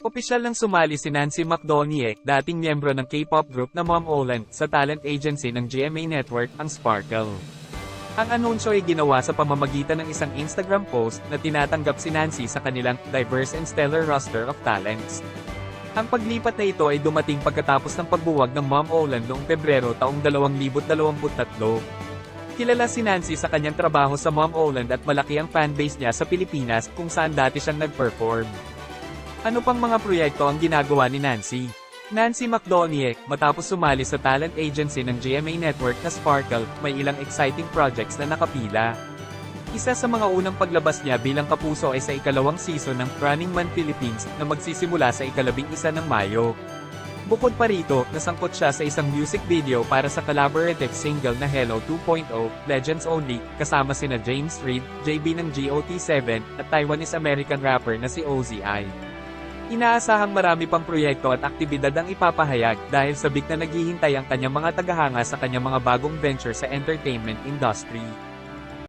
Opisyal nang sumali si Nancy McDoniek, dating miyembro ng K-pop group na Mom Olan, sa talent agency ng GMA Network, ang Sparkle. Ang anunsyo ay ginawa sa pamamagitan ng isang Instagram post na tinatanggap si Nancy sa kanilang diverse and stellar roster of talents. Ang paglipat na ito ay dumating pagkatapos ng pagbuwag ng Mom Olan noong Pebrero taong 2023. Kilala si Nancy sa kanyang trabaho sa Mom Olan at malaki ang fanbase niya sa Pilipinas kung saan dati siyang nag-perform. Ano pang mga proyekto ang ginagawa ni Nancy? Nancy McDoniek, matapos sumali sa talent agency ng GMA Network na Sparkle, may ilang exciting projects na nakapila. Isa sa mga unang paglabas niya bilang kapuso ay sa ikalawang season ng Running Man Philippines na magsisimula sa ika-11 ng Mayo. Bukod pa rito, nasangkot siya sa isang music video para sa collaborative single na Hello 2.0, Legends Only, kasama sina James Reid, JB ng GOT7, at Taiwanese-American rapper na si OZI. Inaasahang marami pang proyekto at aktibidad ang ipapahayag dahil sabik na naghihintay ang kanyang mga tagahanga sa kanyang mga bagong venture sa entertainment industry.